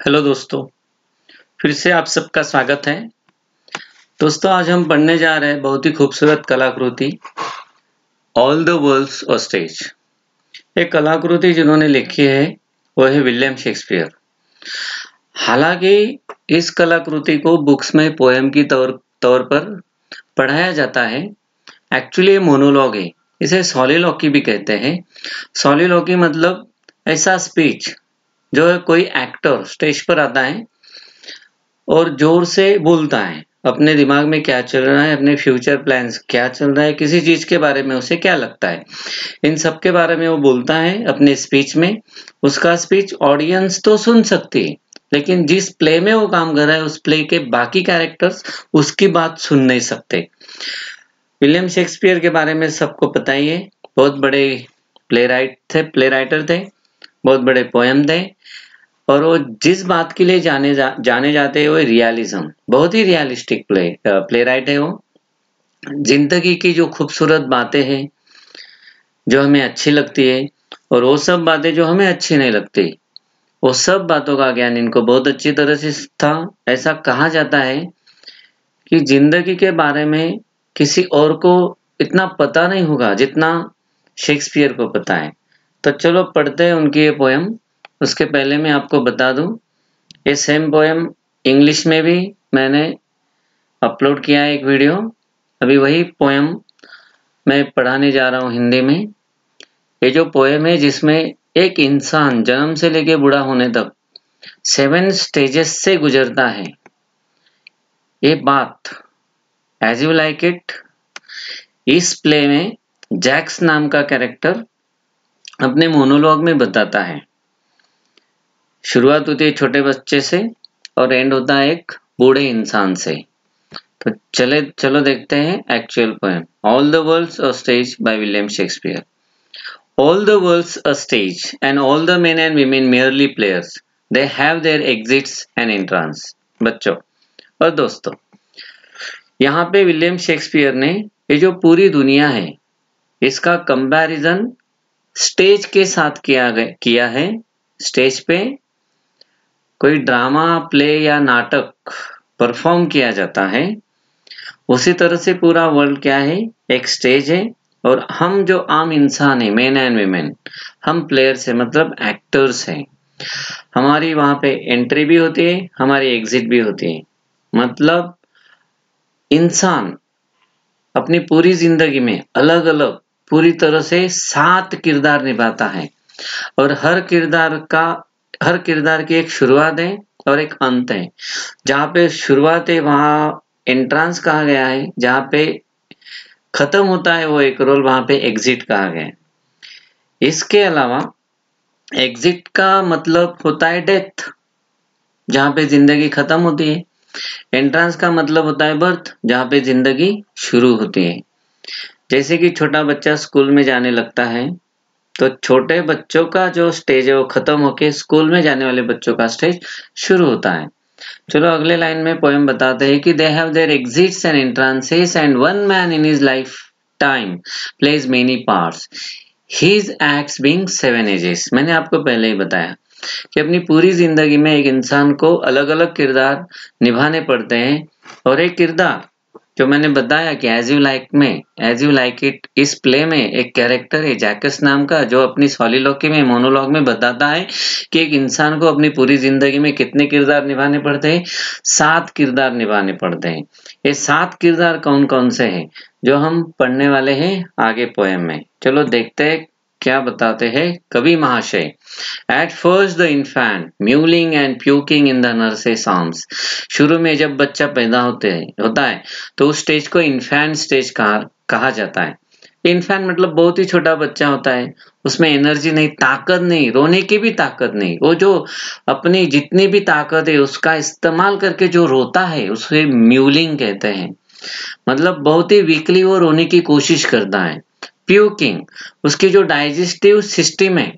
Hello दोस्तों, फिर से आप सबका स्वागत है। दोस्तों, आज हम पढ़ने जा रहे हैं बहुत ही खूबसूरत कलाकृति all the world's a stage. एक कलाकृति जिन्होंने लिखी है वो है विलियम शेक्सपियर। हालांकि इस कलाकृति को बुक्स में पोएम की तौर पर पढ़ाया जाता है। एक्चुअली ये मोनोलॉग है, इसे सॉलिलॉक्वी भी कहते हैं। सॉलिलॉक्वी मतलब ऐसा स्पीच जो है कोई एक्टर स्टेज पर आता है और जोर से बोलता है, अपने दिमाग में क्या चल रहा है, अपने फ्यूचर प्लान्स क्या चल रहा है, किसी चीज के बारे में उसे क्या लगता है, इन सब के बारे में वो बोलता है अपने स्पीच में। उसका स्पीच ऑडियंस तो सुन सकती है, लेकिन जिस प्ले में वो काम कर रहा है उस प्ले के बाकी कैरेक्टर्स उसकी बात सुन नहीं सकते। विलियम शेक्सपियर के बारे में सबको पता ही है, बहुत बड़े प्ले राइटर थे, बहुत बड़े पोएम थे। और वो जिस बात के लिए जाने जाते हैं वो रियलिज्म, बहुत ही रियलिस्टिक प्ले राइट है वो। जिंदगी की जो खूबसूरत बातें हैं जो हमें अच्छी लगती है और वो सब बातें जो हमें अच्छी नहीं लगती, वो सब बातों का ज्ञान इनको बहुत अच्छी तरह से था। ऐसा कहा जाता है कि जिंदगी के बारे में किसी और को इतना पता नहीं होगा जितना शेक्सपियर को पता है। तो चलो पढ़ते हैं उनकी ये पोएम। उसके पहले मैं आपको बता दूं, ये सेम पोएम इंग्लिश में भी मैंने अपलोड किया है एक वीडियो। अभी वही पोएम मैं पढ़ाने जा रहा हूँ हिंदी में। ये जो पोएम है जिसमें एक इंसान जन्म से लेके बूढ़ा होने तक 7 स्टेजेस से गुजरता है। ये बात एज यू लाइक इट इस प्ले में जैक्स नाम का कैरेक्टर अपने मोनोलॉग में बताता है। शुरुआत होती है छोटे बच्चे से और एंड होता है एक बूढ़े इंसान से। तो चलो देखते हैं actual poem all the world's a stage by William Shakespeare. All the world's a stage, and all the men and women merely players. They have their exits and entrance. बच्चों और दोस्तों, यहाँ पे विलियम शेक्सपियर ने ये जो पूरी दुनिया है इसका कंपैरिजन स्टेज के साथ किया है। स्टेज पे कोई ड्रामा प्ले या नाटक परफॉर्म किया जाता है, उसी तरह से पूरा वर्ल्ड क्या है, एक स्टेज है। और हम जो आम इंसान है, मेन एंड वीमेन, हम प्लेयर्स है, मतलब एक्टर्स हैं। हमारी वहां पे एंट्री भी होती है, हमारी एग्जिट भी होती है। मतलब इंसान अपनी पूरी जिंदगी में अलग अलग पूरी तरह से 7 किरदार निभाता है और हर किरदार की एक शुरुआत है और एक अंत है। जहाँ पे शुरुआत है वहां एंट्रांस कहा गया है, जहाँ पे खत्म होता है वो एक रोल वहां पे एग्जिट कहा गया है। इसके अलावा एग्जिट का मतलब होता है डेथ, जहाँ पे जिंदगी खत्म होती है। एंट्रांस का मतलब होता है बर्थ, जहाँ पे जिंदगी शुरू होती है। जैसे कि छोटा बच्चा स्कूल में जाने लगता है तो छोटे बच्चों का जो स्टेज है वो खत्म होके स्कूल में जाने वाले बच्चों का स्टेज शुरू होता है। चलो अगले लाइन में पोएम बताते हैं कि they have their exits and entrances and one man in his lifetime plays many parts, his acts being 7 ages. मैंने आपको पहले ही बताया कि अपनी पूरी जिंदगी में एक इंसान को अलग अलग किरदार निभाने पड़ते हैं। और एक किरदार जो मैंने बताया कि एज यू लाइक इट इस प्ले में एक कैरेक्टर है जैकस नाम का, जो अपनी सॉलिलॉक्वी में मोनोलॉग में बताता है कि एक इंसान को अपनी पूरी जिंदगी में कितने किरदार निभाने पड़ते हैं, 7 किरदार निभाने पड़ते हैं। ये 7 किरदार कौन कौन से हैं जो हम पढ़ने वाले हैं आगे पोएम में। चलो देखते हैं क्या बताते हैं कवि महाशय। At first the infant mewling and puking in the nurse's arms. शुरू में जब बच्चा पैदा होता है तो उस स्टेज को इन्फेंट स्टेज कहा जाता है। इन्फेंट मतलब बहुत ही छोटा बच्चा होता है, उसमें एनर्जी नहीं, ताकत नहीं, रोने की भी ताकत नहीं। वो जो अपनी जितनी भी ताकत है उसका इस्तेमाल करके जो रोता है उसे म्यूलिंग कहते हैं। मतलब बहुत ही वीकली वो रोने की कोशिश करता है। प्यूकिंग, उसकी जो डाइजेस्टिव सिस्टम है,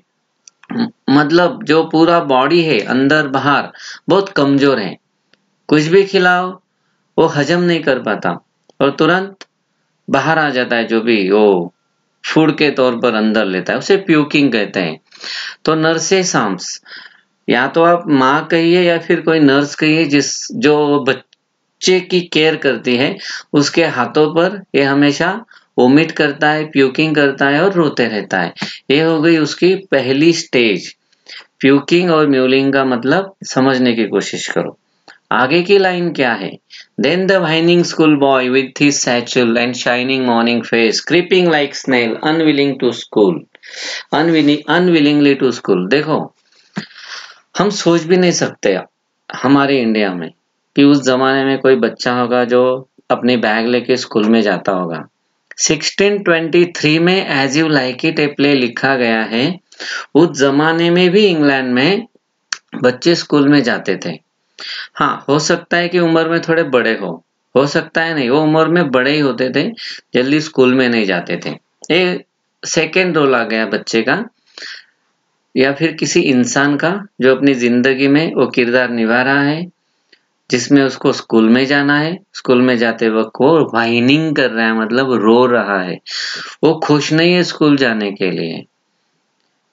मतलब जो पूरा बॉडी है अंदर बाहर बहुत कमजोर है। कुछ भी खिलाओ वो हजम नहीं कर पाता और तुरंत बाहर आ जाता है, जो भी वो फूड के तौर पर अंदर लेता है उसे प्यूकिंग कहते हैं। तो नर्सेस आर्म्स, या तो आप माँ कहिए या फिर कोई नर्स कहिए जो बच्चे की केयर करती है, उसके हाथों पर ये हमेशा वोमिट करता है, प्यूकिंग करता है और रोते रहता है। ये हो गई उसकी पहली स्टेज। प्यूकिंग और म्यूलिंग का मतलब समझने की कोशिश करो। आगे की लाइन क्या है? Then the whining schoolboy with his satchel and shining morning face, creeping like snail, unwillingly to school. देखो, हम सोच भी नहीं सकते हमारे इंडिया में कि उस जमाने में कोई बच्चा होगा जो अपनी बैग लेके स्कूल में जाता होगा। 1623 में as you like it a play लिखा गया है। उस जमाने में भी इंग्लैंड में बच्चे स्कूल में जाते थे। हाँ, हो सकता है कि उम्र में थोड़े बड़े हो सकता है नहीं, वो उम्र में बड़े ही होते थे, जल्दी स्कूल में नहीं जाते थे। ये सेकेंड रोल आ गया बच्चे का या फिर किसी इंसान का जो अपनी जिंदगी में वो किरदार निभा रहा है, जिसमें उसको स्कूल में जाना है। स्कूल में जाते वक्त वो वाइनिंग कर रहा है, मतलब रो रहा है, वो खुश नहीं है स्कूल जाने के लिए।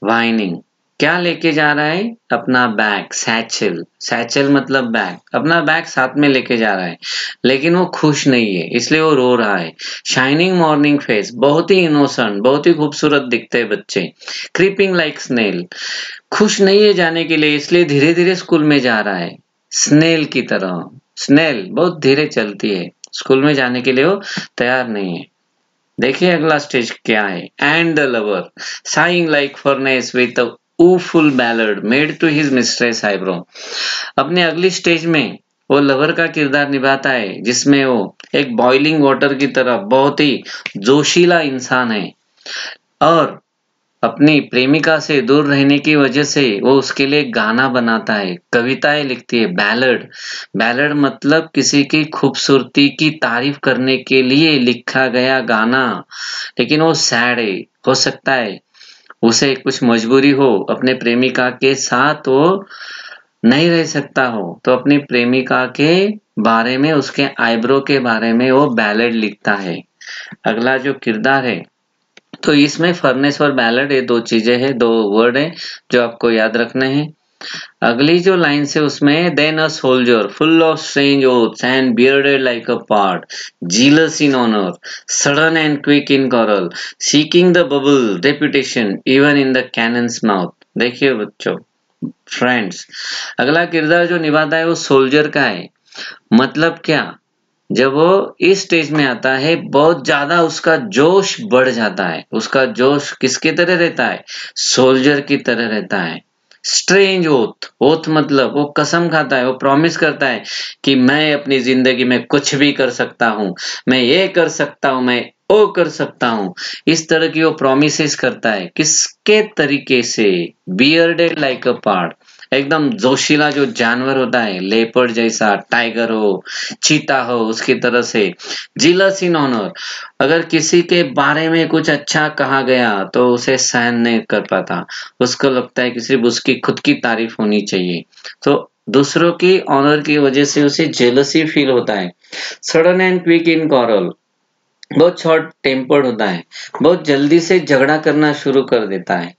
वाइनिंग क्या लेके जा रहा है? अपना बैग, सैचल मतलब बैग, अपना बैग साथ में लेके जा रहा है, लेकिन वो खुश नहीं है, इसलिए वो रो रहा है। शाइनिंग मॉर्निंग फेस, बहुत ही इनोसेंट, बहुत ही खूबसूरत दिखते हैं बच्चे। क्रीपिंग लाइक स्नेल, खुश नहीं है जाने के लिए, इसलिए धीरे धीरे स्कूल में जा रहा है, स्नेल की तरह। स्नेल बहुत धीरे चलती है, स्कूल में जाने के लिए वो तैयार नहीं है। देखिए अगला स्टेज क्या है। And the lover sighing like furnace with a woeful ballad made to his mistress eyebrow. अपने अगली स्टेज में वो लवर का किरदार निभाता है, जिसमें वो एक बॉइलिंग वाटर की तरह बहुत ही जोशीला इंसान है और अपनी प्रेमिका से दूर रहने की वजह से वो उसके लिए गाना बनाता है, कविताएं लिखती है। बैलड मतलब किसी की खूबसूरती की तारीफ करने के लिए लिखा गया गाना, लेकिन वो सैड है। हो सकता है उसे कुछ मजबूरी हो, अपने प्रेमिका के साथ वो नहीं रह सकता हो, तो अपनी प्रेमिका के बारे में, उसके आईब्रो के बारे में वो बैलेड लिखता है। अगला जो किरदार है, तो इसमें फर्नेस और बैलेड ये दो चीजें हैं, दो वर्ड है जो आपको याद रखने हैं। अगली जो लाइन से उसमें then a soldier full of strange oaths and bearded like a pard, jealous in honour, sudden and quick in quarrel, seeking the bubble reputation even in the cannon's mouth. देखिए बच्चों, फ्रेंड्स, अगला किरदार जो निभाता है वो सोल्जर का है। मतलब क्या? जब वो इस स्टेज में आता है, बहुत ज्यादा उसका जोश बढ़ जाता है। उसका जोश किसकी तरह रहता है? सोल्जर की तरह रहता है। स्ट्रेंज ओथ मतलब वो कसम खाता है, वो प्रॉमिस करता है कि मैं अपनी जिंदगी में कुछ भी कर सकता हूँ, मैं ये कर सकता हूँ, मैं वो कर सकता हूँ। इस तरह की वो प्रॉमिसेस करता है। किसके तरीके से? बियर्डेड लाइक अ पार्ट, एकदम जोशीला जो जानवर होता है, लेपर्ड जैसा, टाइगर हो, चीता हो, उसकी तरह से। जीलस इन ऑनर, अगर किसी के बारे में कुछ अच्छा कहा गया तो उसे सहन नहीं कर पाता, उसको लगता है कि सिर्फ उसकी खुद की तारीफ होनी चाहिए, तो दूसरों की ऑनर की वजह से उसे जेलसी फील होता है। Sudden and quick in quarrel, बहुत शॉर्ट टेम्पर्ड होता है, बहुत जल्दी से झगड़ा करना शुरू कर देता है।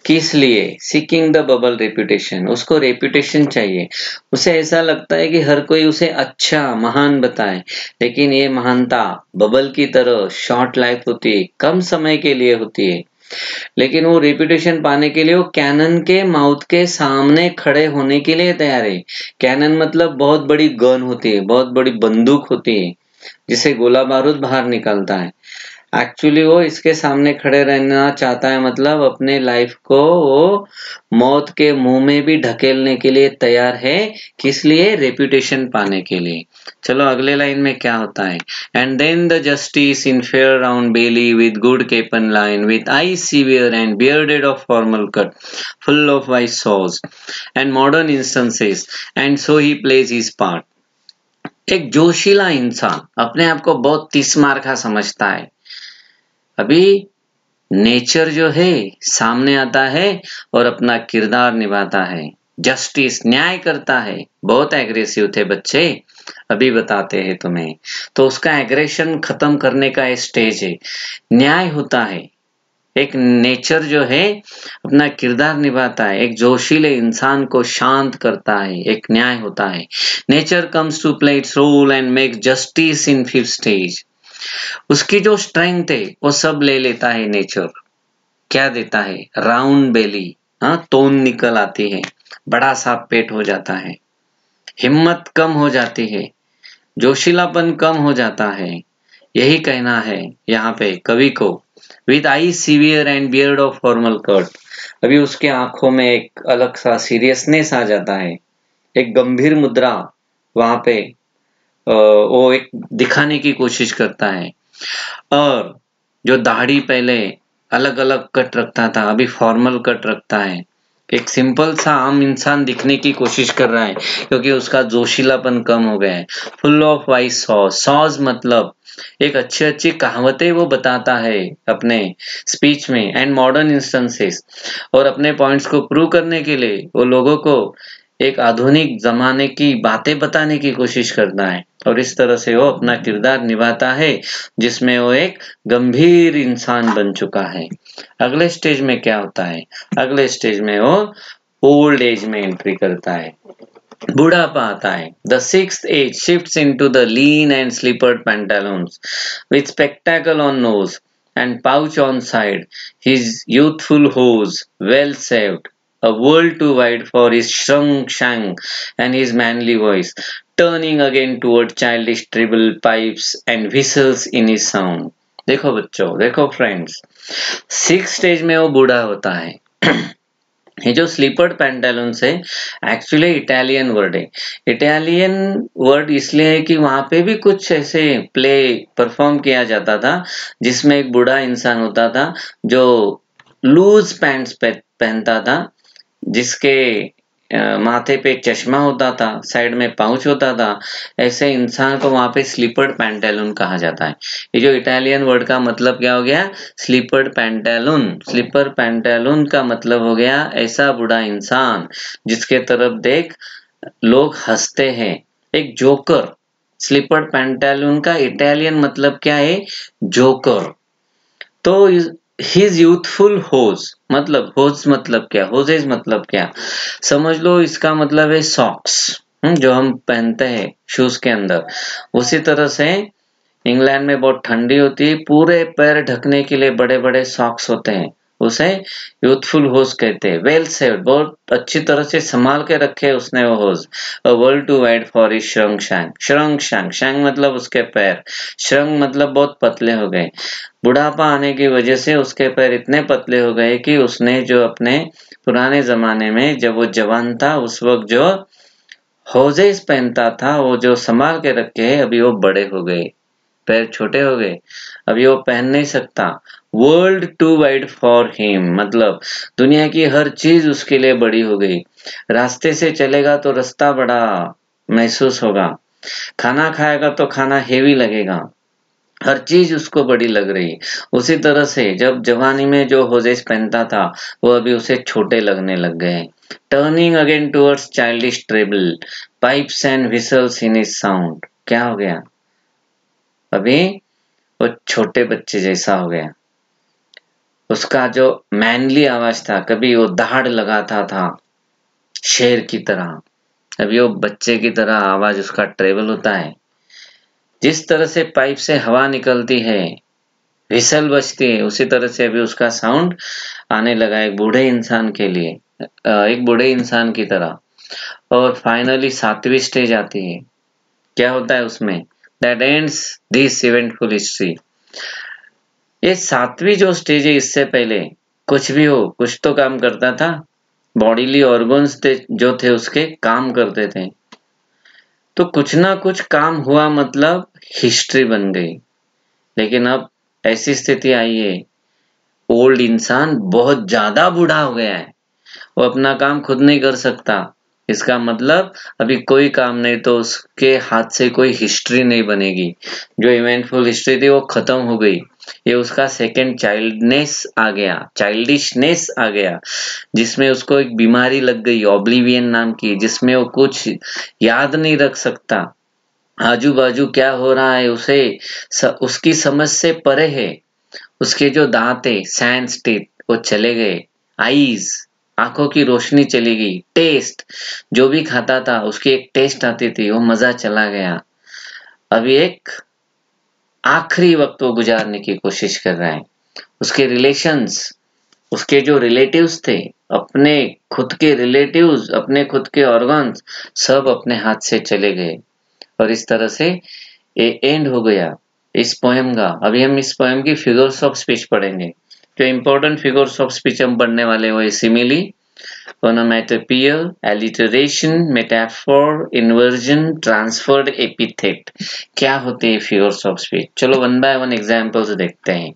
किस लिए? सीकिंग द बबल रेपुटेशन, उसको रेपुटेशन चाहिए। उसे ऐसा लगता है कि हर कोई उसे अच्छा, महान बताए, लेकिन ये महानता बबल की तरह शॉर्ट लाइफ होती है, कम समय के लिए होती है। लेकिन वो रेपुटेशन पाने के लिए वो कैनन के माउथ के सामने खड़े होने के लिए तैयार है। कैनन मतलब बहुत बड़ी गन होती है, बहुत बड़ी बंदूक होती है, जिसे गोला बारूद बाहर निकलता है। एक्चुअली वो इसके सामने खड़े रहना चाहता है, मतलब अपने लाइफ को वो मौत के मुंह में भी ढकेलने के लिए तैयार है। किस लिए? रेपुटेशन पाने के लिए। चलो अगले लाइन में क्या होता है। And then the justice in fair round belly with good capon line with eye severe and bearded of formal cut full of wise saws and modern instances and so he plays his part. एक जोशीला इंसान अपने आप को बहुत तीस मार का समझता है। अभी नेचर जो है सामने आता है और अपना किरदार निभाता है, जस्टिस न्याय करता है। बहुत एग्रेसिव थे बच्चे, अभी बताते हैं तुम्हें। तो उसका एग्रेशन खत्म करने का स्टेज है, न्याय होता है, एक नेचर जो है अपना किरदार निभाता है, एक जोशीले इंसान को शांत करता है, एक न्याय होता है। Nature comes to play its role and make justice in 5th stage. उसकी जो स्ट्रेंथ है वो सब ले लेता है नेचर। क्या देता है? राउंड बेली, हाँ, तोन निकल आती है, बड़ा सा पेट हो जाता है, हिम्मत कम हो जाती है, जोशीलापन कम हो जाता है। यही कहना है यहाँ पे कवि को। With I severe and beard of formal cut. अभी उसके आंखों में एक अलग सा सीरियसनेस आ जाता है, एक गंभीर मुद्रा वहां पे वो एक दिखाने की कोशिश करता है। और जो दाढ़ी पहले अलग अलग कट रखता था, अभी फॉर्मल कट रखता है। एक सिंपल सा आम इंसान दिखने की कोशिश कर रहा है क्योंकि उसका जोशीलापन कम हो गया है। Full of wise saws. Saws मतलब एक अच्छी अच्छी कहावतें वो बताता है अपने स्पीच में एंड मॉडर्न इंस्टेंसेस, और अपने पॉइंट्स को प्रूव करने के लिए वो लोगों को एक आधुनिक जमाने की बातें बताने की कोशिश करता है। और इस तरह से वो अपना किरदार निभाता है जिसमें वो एक गंभीर इंसान बन चुका है। अगले स्टेज में क्या होता है? अगले स्टेज में वो ओल्ड एज में एंट्री करता है, बुढ़ापा आता है। The 6th age shifts into the lean and slippered pantaloons with spectacle on nose and pouch on side, his youthful hose well saved, a world too wide for his shrunk shank and his manly voice, turning again toward childish treble pipes and whistles in his sound. देखो बच्चों, देखो friends, 6th stage में वो बूढ़ा होता है। ये जो स्लीपर्ड पैंटालून्स है एक्चुअली इटालियन वर्ड है। इटालियन वर्ड इसलिए है कि वहां पे भी कुछ ऐसे प्ले परफॉर्म किया जाता था जिसमें एक बूढ़ा इंसान होता था जो लूज पैंट्स पहनता था, जिसके माथे पे चश्मा होता था, साइड में पाउच होता था। ऐसे इंसान को वहां पे स्लीपर्ड पैंटालून कहा जाता है। ये जो इटालियन वर्ड का मतलब क्या हो गया? स्लीपर्ड पैंटालून। स्लीपर पैंटालून का मतलब हो गया ऐसा बूढ़ा इंसान जिसके तरफ देख लोग हंसते हैं, एक जोकर। स्लीपर्ड पैंटालून का इटालियन मतलब क्या है? जोकर। तो हिज यूथफुल होज मतलब, होज मतलब क्या? होजेज मतलब क्या? समझ लो इसका मतलब है सॉक्स, जो हम पहनते हैं शूज के अंदर। उसी तरह से इंग्लैंड में बहुत ठंडी होती है, पूरे पैर ढकने के लिए बड़े बड़े सॉक्स होते हैं, उसे यूथफुल होज कहते हैं। वेल सेव्ड, बहुत अच्छी तरह से संभाल के रखे उसने वो hose. A world too wide for his shrunk shank. Shrunk shank, shank मतलब उसके पैर, श्रंक मतलब बहुत पतले हो गए। बुढ़ापा आने की वजह से उसके पैर इतने पतले हो गए कि उसने जो अपने पुराने जमाने में जब वो जवान था उस वक्त जो होजेस पहनता था, वो जो संभाल के रखे है, अभी वो बड़े हो गए, पैर छोटे हो गए, अभी वो पहन नहीं सकता। World too wide for him मतलब दुनिया की हर चीज उसके लिए बड़ी हो गई। रास्ते से चलेगा तो रास्ता बड़ा महसूस होगा, खाना खाएगा तो खाना हेवी लगेगा, हर चीज उसको बड़ी लग रही। उसी तरह से जब जवानी में जो होजेस पहनता था वो अभी उसे छोटे लगने लग गए। Turning again towards childish treble pipes and whistles in his sound. क्या हो गया? अभी वो छोटे बच्चे जैसा हो गया। उसका जो मैनली आवाज था, कभी वो दहाड़ लगाता था शेर की तरह, अभी वो बच्चे की तरह आवाज उसका ट्रेबल होता है। जिस तरह से पाइप से हवा निकलती है, व्हिसल बजती है, उसी तरह से अभी उसका साउंड आने लगा एक बूढ़े इंसान के लिए, एक बूढ़े इंसान की तरह। और फाइनली 7वीं स्टेज आती है। क्या होता है उसमें? That ends this eventful history. ये 7वीं जो स्टेज है, इससे पहले कुछ भी हो, कुछ तो काम करता था, बॉडीली ऑर्गन्स जो थे उसके काम करते थे, तो कुछ ना कुछ काम हुआ मतलब हिस्ट्री बन गई। लेकिन अब ऐसी स्थिति आई है, ओल्ड इंसान बहुत ज्यादा बूढ़ा हो गया है, वो अपना काम खुद नहीं कर सकता। इसका मतलब अभी कोई काम नहीं, तो उसके हाथ से कोई हिस्ट्री नहीं बनेगी। जो इवेंटफुल हिस्ट्री थी वो खत्म हो गई। ये उसका सेकंड चाइल्डनेस आ गया, चाइल्डिशनेस आ गया, जिसमें उसको एक बीमारी लग गई ऑब्लिवियन नाम की, जिसमें वो कुछ याद नहीं रख सकता। आजू बाजू क्या हो रहा है उसे उसकी समझ से परे है। उसके जो दांत है सैंड्स टीथ वो चले गए, आईज आंखों की रोशनी चली गई, टेस्ट जो भी खाता था उसकी एक टेस्ट आती थी वो मजा चला गया। अभी एक आखिरी वक्त वो गुजारने की कोशिश कर रहा है। उसके रिलेशंस, उसके जो रिलेटिव्स थे, अपने खुद के रिलेटिव्स, अपने खुद के ऑर्गन्स सब अपने हाथ से चले गए और इस तरह से ये एंड हो गया इस पोएम का। अभी हम इस पोएम की फिगर्स ऑफ स्पीच पढ़ेंगे। जो इम्पोर्टेंट फिगर्स ऑफ स्पीच हम पढ़ने वाले वो simile, onomatopoeia, alliteration, metaphor, inversion, transferred epithet। क्या होते हैं फिगर्स ऑफ स्पीच? चलो वन बाय वन एग्जांपल्स देखते हैं।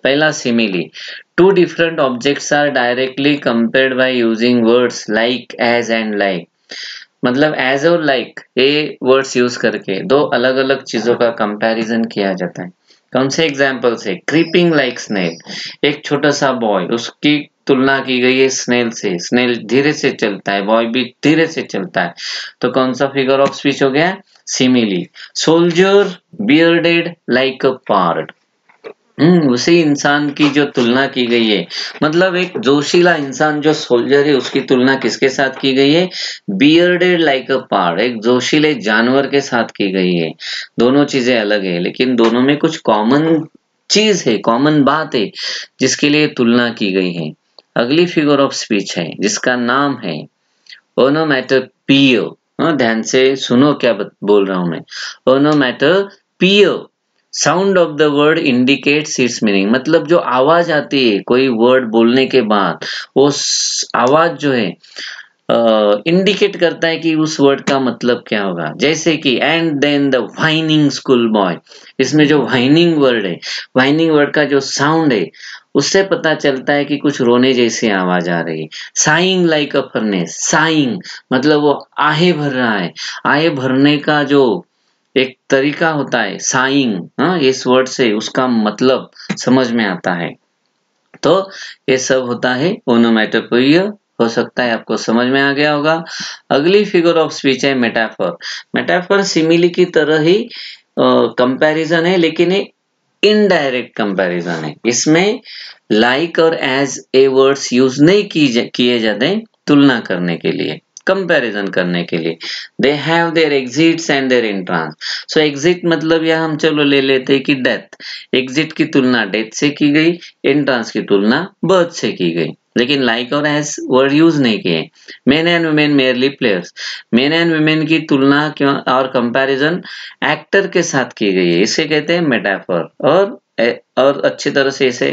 पहला simile, two different objects are directly compared by using words like, as and like. मतलब एज और लाइक ये वर्ड्स यूज करके दो अलग अलग चीजों का कंपैरिजन किया जाता है। कौन से एग्जाम्पल से? क्रीपिंग लाइक स्नेल, एक छोटा सा बॉय, उसकी तुलना की गई है स्नेल से। स्नेल धीरे से चलता है, बॉय भी धीरे से चलता है, तो कौन सा फिगर ऑफ स्पीच हो गया? Simile. Soldier bearded like a pard, उसी इंसान की जो तुलना की गई है, मतलब एक जोशीला इंसान जो सोल्जर है उसकी तुलना किसके साथ की गई है? बियर्डेड लाइक अ पार्ड, एक जोशीले जानवर के साथ की गई है। दोनों चीजें अलग है लेकिन दोनों में कुछ कॉमन चीज है, कॉमन बात है जिसके लिए तुलना की गई है। अगली फिगर ऑफ स्पीच है जिसका नाम है ओनोमैटोपोइया। ध्यान से सुनो क्या बोल रहा हूं मैं। Onomatopoeia, sound of the word indicates its meaning, मतलब जो आवाज आती है कोई वर्ड बोलने के बाद, वो आवाज जो है इंडिकेट करता है कि उस वर्ड का मतलब क्या होगा। जैसे कि and then the whining school boy, इसमें जो व्हाइनिंग वर्ड है, व्हाइनिंग वर्ड का जो साउंड है उससे पता चलता है कि कुछ रोने जैसी आवाज आ रही है। साइंग लाइक अ फर्नेस, साइंग मतलब वो आहे भर रहा है, आहे भरने का जो एक तरीका होता है साइंग, इस वर्ड से उसका मतलब समझ में आता है। तो ये सब होता है ओनोमैटोपोइया। हो सकता है आपको समझ में आ गया होगा। अगली फिगर ऑफ स्पीच है मेटाफर। मेटाफर सिमिली की तरह ही कंपैरिजन है लेकिन ये इनडायरेक्ट कंपैरिजन है। इसमें लाइक और एज ए वर्ड्स यूज नहीं किए जाते तुलना करने के लिए, कंपैरिजन करने के लिए। They have their exits and their entrance. So exit मतलब यह हम चलो ले लेते हैं कि डेथ, एग्जिट की तुलना डेथ से की गई, एंट्रांस की तुलना बर्थ से की गई, लेकिन लाइक और एज वर्ड यूज नहीं किए। Main and women merely players, main and women की तुलना क्यों और कंपैरिजन एक्टर के साथ की गई है, इसे कहते हैं मेटाफर। और अच्छी तरह से इसे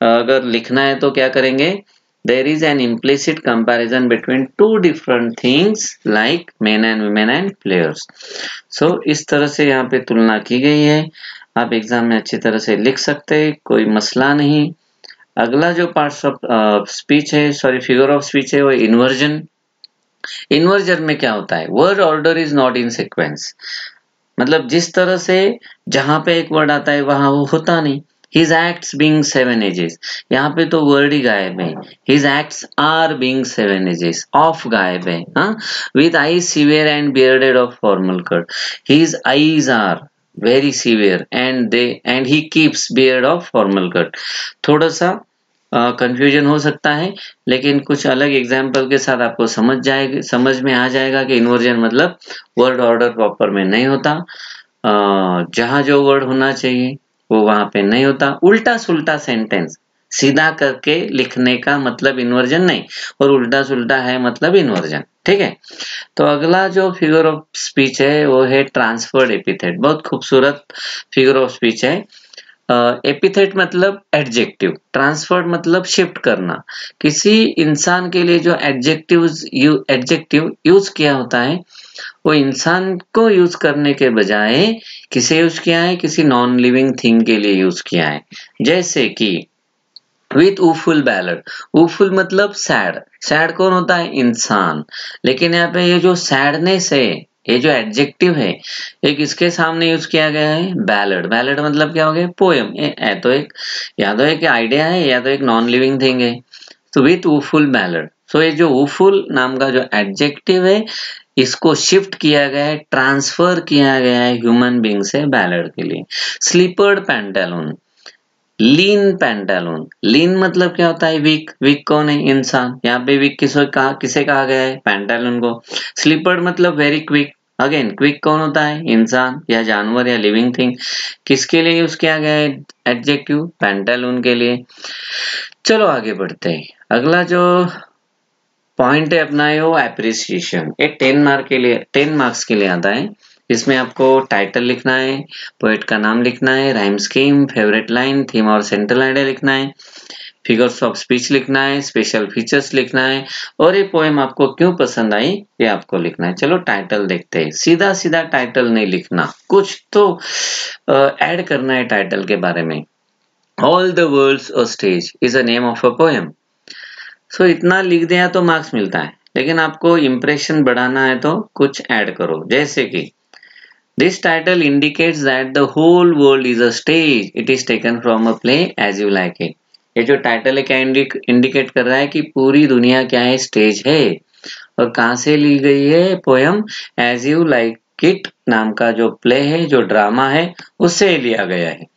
अगर लिखना है तो क्या करेंगे? There is an implicit comparison between two different things like men and women and players. So इस तरह से यहाँ पे तुलना की गई है। आप एग्जाम में अच्छी तरह से लिख सकते हैं, कोई मसला नहीं। अगला जो पार्ट ऑफ स्पीच है, सॉरी फिगर ऑफ स्पीच है, वो इन्वर्जन। इन्वर्जन में क्या होता है? Word order is not in sequence, मतलब जिस तरह से जहां पे एक वर्ड आता है वहां वो होता नहीं। His acts being 7 ages, यहाँ पे तो वर्ड ही गायब है। His acts are being 7 ages, of गायब है। With eyes severe and bearded of formal cut, his eyes are very severe and he keeps beard of formal cut। थोड़ा सा confusion हो सकता है लेकिन कुछ अलग एग्जाम्पल के साथ आपको समझ में आ जाएगा कि इन्वर्जन मतलब वर्ड ऑर्डर प्रॉपर में नहीं होता, जहां जो वर्ड होना चाहिए वो वहां पे नहीं होता। उल्टा सुल्टा सेंटेंस सीधा करके लिखने का मतलब इन्वर्जन नहीं, और उल्टा सुल्टा है मतलब इन्वर्जन। ठीक है, तो अगला जो फिगर ऑफ स्पीच है वो है ट्रांसफर्ड एपिथेट। बहुत खूबसूरत फिगर ऑफ स्पीच है। एपिथेट मतलब एडजेक्टिव, ट्रांसफर्ड मतलब शिफ्ट करना। किसी इंसान के लिए जो एडजेक्टिव यूज किया होता है वो इंसान को यूज करने के बजाय किसे यूज किया है? किसी नॉन लिविंग थिंग के लिए यूज किया है। जैसे कि विथ ऊफुल बैलड, ऊफुल मतलब सैड, सैड कौन होता है? इंसान। लेकिन यहाँ पे ये जो सैडनेस है, ये जो एडजेक्टिव है, एक इसके सामने यूज किया गया है बैलड। बैलड मतलब क्या हो गया? पोएम। तो एक या तो एक आइडिया है या तो एक नॉन लिविंग थिंग है। तो विथ ऊफुल बैलड, सो ये जो ऊफुल नाम का जो एडजेक्टिव है इसको शिफ्ट किया गया है, ट्रांसफर किया गया है ह्यूमन बीइंग से बैलड के लिए। स्लीपर्ड पैंटालून, लीन पैंटालून। लीन मतलब क्या होता है? वीक। वीक कौन है? इंसान। यहाँ पे वीक किसे कहा गया है? पैंटालून को। स्लीपर्ड मतलब वेरी क्विक। अगेन क्विक कौन होता है? इंसान या जानवर या लिविंग थिंग। किसके लिए यूज किया गया है एडजेक्टिव? पैंटालून के लिए। चलो आगे बढ़ते हैं। अगला जो पॉइंट है अपना है वो एप्रिसिएशन। ये 10 मार्क्स के लिए आता है। इसमें आपको टाइटल लिखना है, पोएट का नाम लिखना है, rhyme scheme, favourite line, theme और सेंट्रल आइडिया लिखना है, फिगर्स ऑफ स्पीच लिखना है, स्पेशल फीचर्स लिखना है और ये पोएम आपको क्यों पसंद आई ये आपको लिखना है। चलो टाइटल देखते हैं। सीधा सीधा टाइटल नहीं लिखना, कुछ तो ऐड करना है टाइटल के बारे में। All the world's a stage is a name of a poem. So इतना लिख दिया तो मार्क्स मिलता है, लेकिन आपको इम्प्रेशन बढ़ाना है तो कुछ ऐड करो। जैसे कि this title indicates that the whole world is a stage, it is taken from a play as you like it. ये जो टाइटल है क्या इंडिकेट कर रहा है कि पूरी दुनिया क्या है? स्टेज है। और कहाँ से ली गई है poem? As you like it नाम का जो प्ले है, जो ड्रामा है, उससे लिया गया है।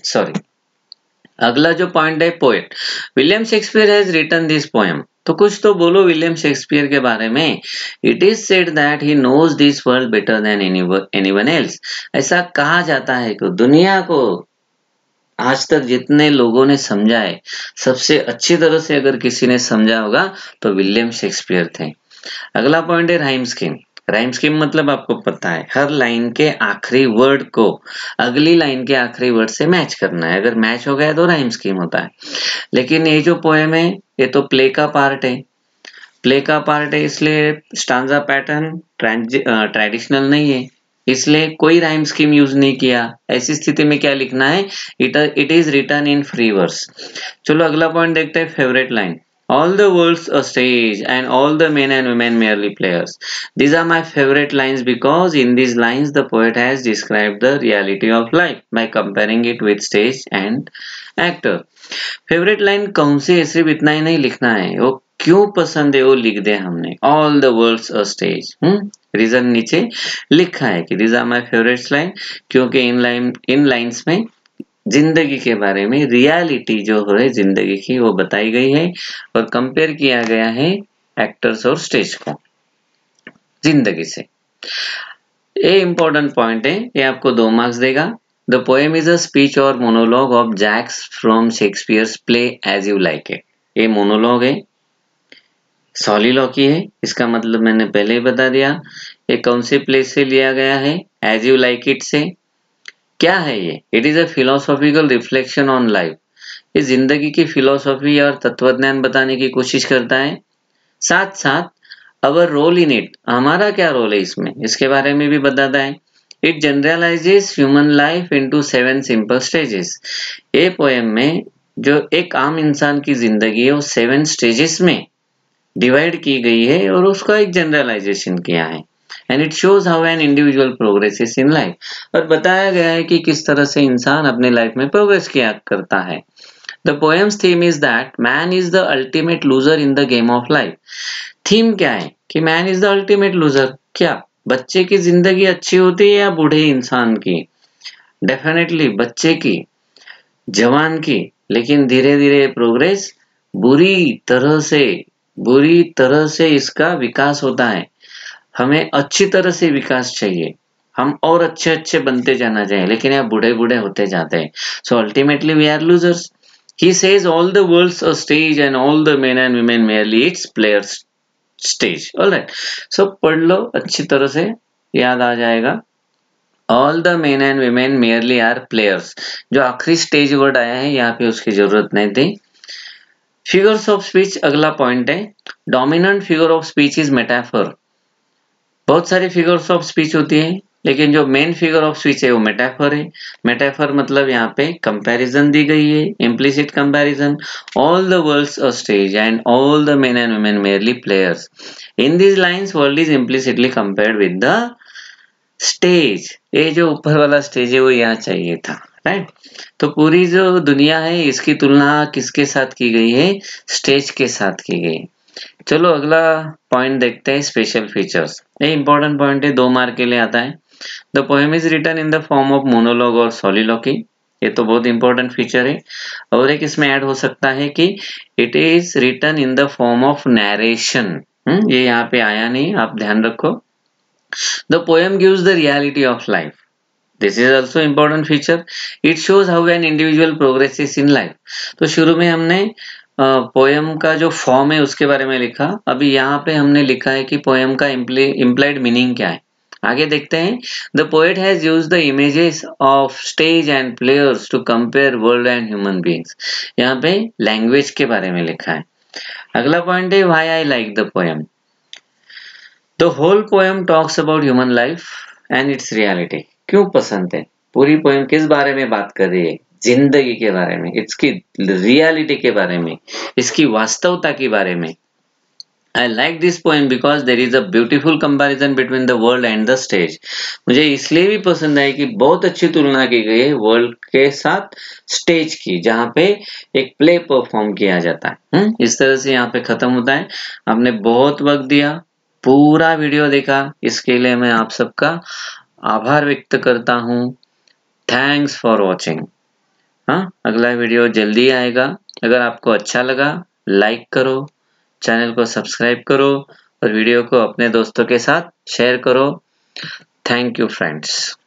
सॉरी। अगला जो पॉइंट है poet. William Shakespeare has written this poem. तो कुछ तो बोलो विलियम शेक्सपियर के बारे में। It is said that he knows this world better than anyone else. ऐसा कहा जाता है कि दुनिया को आज तक जितने लोगों ने समझा है, सबसे अच्छी तरह से अगर किसी ने समझा होगा तो विलियम शेक्सपियर थे। अगला पॉइंट है राइम स्कीम। राइम स्कीम मतलब आपको पता है, हर लाइन के आखिरी वर्ड को अगली लाइन के आखिरी वर्ड से मैच करना है। अगर मैच हो गया तो राइम स्कीम होता है। लेकिन ये जो पोएम है ये तो प्ले का पार्ट है। प्ले का पार्ट है इसलिए स्टांजा पैटर्न ट्रेडिशनल नहीं है, इसलिए कोई राइम स्कीम यूज नहीं किया। ऐसी स्थिति में क्या लिखना है? It is written in free verse. चलो अगला पॉइंट देखते हैं, favourite line. All the world's a stage and all the men and women merely players. These are my favorite lines because in these lines the poet has described the reality of life by comparing it with stage and actor. Favourite line कौन सी है? सिर्फ इतना ही नहीं लिखना है, वो क्यों पसंद है वो लिख दिया हमने। All the world's a stage. Reason नीचे लिखा है कि these are my favourite line, क्योंकि इन लाइंस में जिंदगी के बारे में, रियलिटी जो है जिंदगी की वो बताई गई है और कंपेयर किया गया है एक्टर्स और स्टेज को जिंदगी से। ये इंपॉर्टेंट पॉइंट है, ये आपको 2 मार्क्स देगा। The poem is a speech और monologue of Jaques from Shakespeare's play as you like it. ये मोनोलॉग है, सॉलिलॉकी है। इसका मतलब मैंने पहले ही बता दिया। ये कौन से प्ले से लिया गया है? एज यू लाइक इट से। क्या है ये? It is a philosophical reflection on life. ये जिंदगी की फिलोसॉफी और तत्वज्ञान बताने की कोशिश करता है। साथ साथ अवर रोल इन इट, हमारा क्या रोल है इसमें, इसके बारे में भी बताता है। It generalises human life into 7 simple stages. ये पोएम में जो एक आम इंसान की जिंदगी है वो 7 स्टेजेस में डिवाइड की गई है और उसका एक जनरलाइजेशन किया है। And it shows how an individual progresses in life. और बताया गया है कि किस तरह से इंसान अपने लाइफ में प्रोग्रेस किया करता है। The poems theme is that man is the ultimate loser in the game of life. Theme क्या है कि man is the ultimate loser. क्या बच्चे की जिंदगी अच्छी होती है या बूढ़े इंसान की? डेफिनेटली बच्चे की, जवान की। लेकिन धीरे धीरे प्रोग्रेस बुरी तरह से इसका विकास होता है। हमें अच्छी तरह से विकास चाहिए, हम और अच्छे अच्छे बनते जाना चाहिए, लेकिन यहाँ बूढ़े बूढ़े होते जाते हैं। So ultimately we are losers. He says all the world's a stage and all the men and women merely its players stage. All right. So पढ़ लो अच्छी तरह से, याद आ जाएगा। All the men and women merely are players। जो आखिरी stage word आया है यहाँ पे उसकी जरूरत नहीं थी। फिगर्स ऑफ स्पीच अगला पॉइंट है। Dominant figure of speech is metaphor. बहुत सारी फिगर्स ऑफ स्पीच होती है, लेकिन जो मेन फिगर ऑफ स्पीच है वो मेटाफर है। मेटाफर मतलब यहाँ पे कंपैरिजन दी गई है, implicit comparison. All the world's a stage and all the men and women merely players. In these lines world is implicitly compared with the stage. ये जो ऊपर वाला स्टेज है वो यहाँ चाहिए था, राइट। तो पूरी जो दुनिया है इसकी तुलना किसके साथ की गई है? स्टेज के साथ की गई। चलो अगला पॉइंट देखते हैं, स्पेशल फीचर्स। ये इंपॉर्टेंट पॉइंट है, 2 मार्क के लिए आता है। The poem is written in the form of monologue और सॉलिलॉकी। ये तो बहुत इंपॉर्टेंट फीचर है। और एक इसमें ऐड हो सकता है कि it is written in the form of narration. ये यहाँ पे आया नहीं, आप ध्यान रखो। The poem gives the reality of life. This is also important feature. It shows how an individual progresses in life. तो शुरू में हमने पोएम का जो फॉर्म है उसके बारे में लिखा, अभी यहाँ पे हमने लिखा है कि पोएम का इम्प्लाइड मीनिंग क्या है। आगे देखते हैं। The poet has used the images of stage and players to compare world and human beings. यहाँ पे लैंग्वेज के बारे में लिखा है। अगला पॉइंट है why I like the poem. The whole poem talks about human life and its reality. क्यों पसंद है? पूरी पोएम किस बारे में बात कर रही है? जिंदगी के बारे में, इसकी रियलिटी के बारे में, इसकी वास्तवता के बारे में। I like this poem because there is a beautiful comparison between the world and the stage. मुझे इसलिए भी पसंद आई कि बहुत अच्छी तुलना की गई है वर्ल्ड के साथ स्टेज की, जहाँ पे एक प्ले परफॉर्म किया जाता है। इस तरह से यहाँ पे खत्म होता है। आपने बहुत वक्त दिया, पूरा वीडियो देखा, इसके लिए मैं आप सबका आभार व्यक्त करता हूँ। Thanks for watching. अगला वीडियो जल्दी आएगा। अगर आपको अच्छा लगा लाइक करो, चैनल को सब्सक्राइब करो और वीडियो को अपने दोस्तों के साथ शेयर करो। Thank you friends.